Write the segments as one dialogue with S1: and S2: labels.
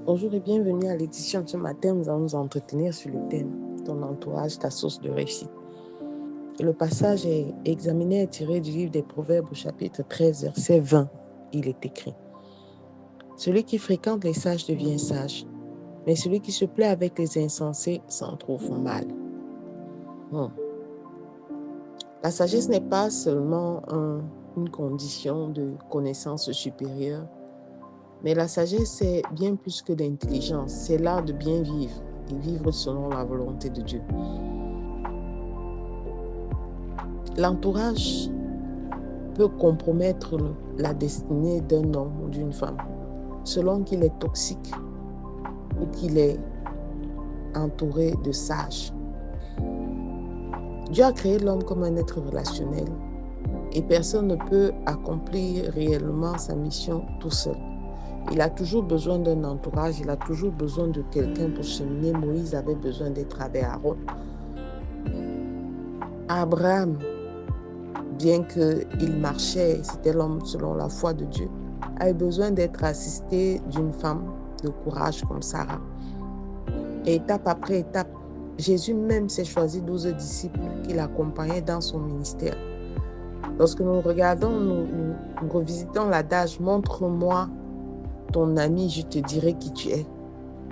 S1: Bonjour et bienvenue à l'édition de ce matin. Nous allons nous entretenir sur le thème « Ton entourage, ta source de réussite ». Et le passage est examiné et tiré du livre des Proverbes au chapitre 13, verset 20. Il est écrit « Celui qui fréquente les sages devient sage, mais celui qui se plaît avec les insensés s'en trouve mal. » La sagesse n'est pas seulement une condition de connaissance supérieure, mais la sagesse, c'est bien plus que l'intelligence. C'est l'art de bien vivre et vivre selon la volonté de Dieu. L'entourage peut compromettre la destinée d'un homme ou d'une femme, selon qu'il est toxique ou qu'il est entouré de sages. Dieu a créé l'homme comme un être relationnel et personne ne peut accomplir réellement sa mission tout seul. Il a toujours besoin d'un entourage, il a toujours besoin de quelqu'un pour cheminer. Moïse avait besoin d'être avec Aaron. Abraham, bien qu'il marchait, c'était l'homme selon la foi de Dieu, avait besoin d'être assisté d'une femme de courage comme Sarah. Et étape après étape, Jésus même s'est choisi 12 disciples qui l'accompagnaient dans son ministère. Lorsque nous regardons, nous revisitons l'adage « Montre-moi ton ami, je te dirai qui tu es ».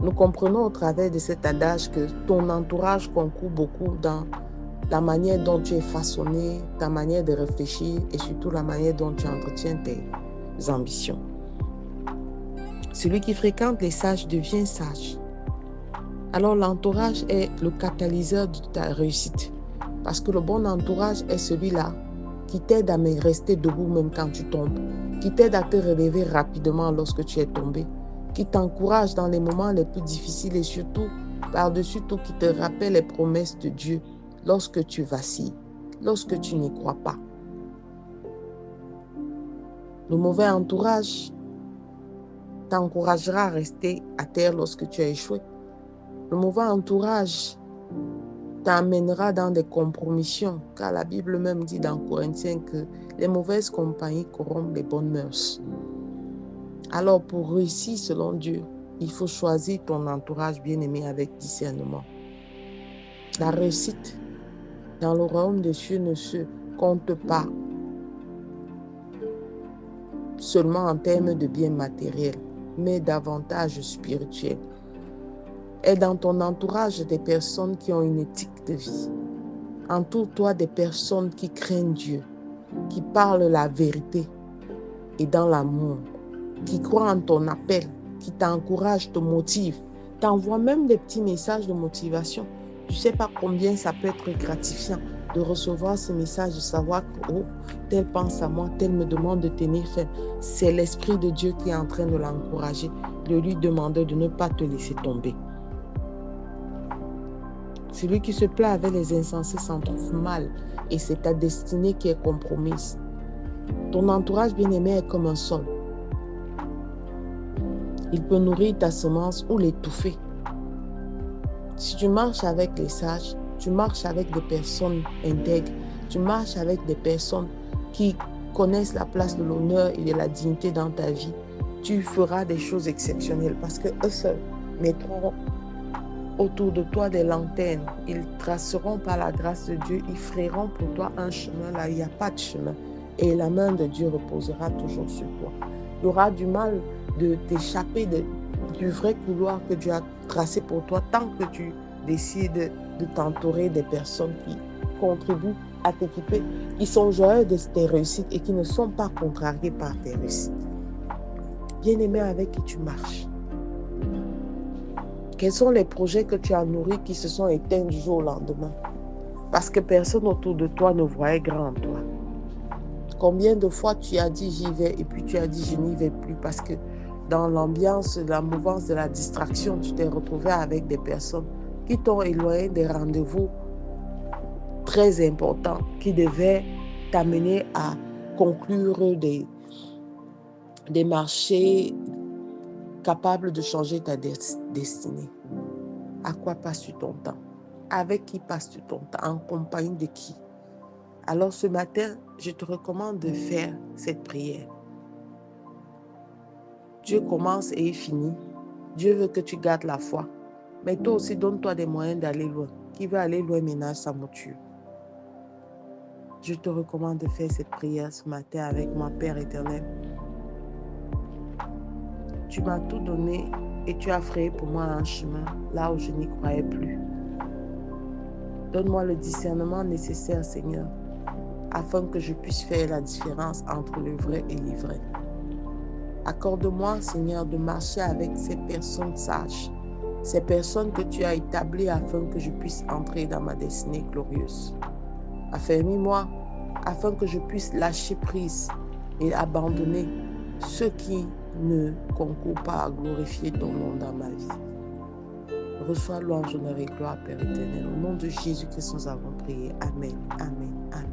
S1: Nous comprenons au travers de cet adage que ton entourage concourt beaucoup dans la manière dont tu es façonné, ta manière de réfléchir et surtout la manière dont tu entretiens tes ambitions. Celui qui fréquente les sages devient sage. Alors l'entourage est le catalyseur de ta réussite. Parce que le bon entourage est celui-là qui t'aide à rester debout même quand tu tombes, qui t'aide à te relever rapidement lorsque tu es tombé, qui t'encourage dans les moments les plus difficiles et surtout, par-dessus tout, qui te rappelle les promesses de Dieu lorsque tu vacilles, lorsque tu n'y crois pas. Le mauvais entourage t'encouragera à rester à terre lorsque tu as échoué. Le mauvais entourage t'amènera dans des compromissions, car la Bible même dit dans Corinthiens que les mauvaises compagnies corrompent les bonnes mœurs. Alors pour réussir selon Dieu, il faut choisir ton entourage bien-aimé avec discernement. La réussite dans le royaume des cieux ne se compte pas seulement en termes de biens matériels, mais davantage spirituels. Aie dans ton entourage des personnes qui ont une éthique de vie. Entoure-toi des personnes qui craignent Dieu, qui parlent la vérité et dans l'amour, qui croient en ton appel, qui t'encouragent, te motivent, t'envoient même des petits messages de motivation. Tu ne sais pas combien ça peut être gratifiant de recevoir ces messages, de savoir que oh, tel pense à moi, tel me demande de tenir ferme. C'est l'Esprit de Dieu qui est en train de l'encourager, de lui demander de ne pas te laisser tomber. Celui qui se plaît avec les insensés s'en trouve mal et c'est ta destinée qui est compromise. Ton entourage bien-aimé est comme un sol. Il peut nourrir ta semence ou l'étouffer. Si tu marches avec les sages, tu marches avec des personnes intègres, tu marches avec des personnes qui connaissent la place de l'honneur et de la dignité dans ta vie, tu feras des choses exceptionnelles parce qu'eux seuls mettront autour de toi des lanternes. Ils traceront par la grâce de Dieu, ils feront pour toi un chemin là, il n'y a pas de chemin. Et la main de Dieu reposera toujours sur toi. Il y aura du mal de t'échapper du vrai couloir que Dieu a tracé pour toi tant que tu décides de t'entourer des personnes qui contribuent à t'équiper, qui sont joyeux de tes réussites et qui ne sont pas contrariés par tes réussites. Bien-aimé, avec qui tu marches? Quels sont les projets que tu as nourris qui se sont éteints du jour au lendemain? Parce que personne autour de toi ne voyait grand en toi. Combien de fois tu as dit j'y vais et puis tu as dit je n'y vais plus parce que dans l'ambiance, la mouvance de la distraction, tu t'es retrouvé avec des personnes qui t'ont éloigné des rendez-vous très importants qui devaient t'amener à conclure des marchés capables de changer ta destinée. À quoi passes-tu ton temps? Avec qui passes-tu ton temps? En compagnie de qui? Alors ce matin, je te recommande de faire cette prière. Dieu commence et il finit Dieu veut que tu gardes la foi. Mais toi aussi, donne-toi des moyens d'aller loin. Qui veut aller loin ménage sa mouture. Je te recommande de faire cette prière ce matin avec moi, Père éternel. Tu m'as tout donné et tu as frayé pour moi un chemin là où je n'y croyais plus. Donne-moi le discernement nécessaire, Seigneur, afin que je puisse faire la différence entre le vrai et l'ivraie. Accorde-moi, Seigneur, de marcher avec ces personnes sages, ces personnes que tu as établies afin que je puisse entrer dans ma destinée glorieuse. Affermis-moi afin que je puisse lâcher prise et abandonner ceux qui ne concourent pas à glorifier ton nom dans ma vie. Reçois louange, honneur et gloire, Père éternel. Au nom de Jésus-Christ, nous avons prié. Amen, amen, amen.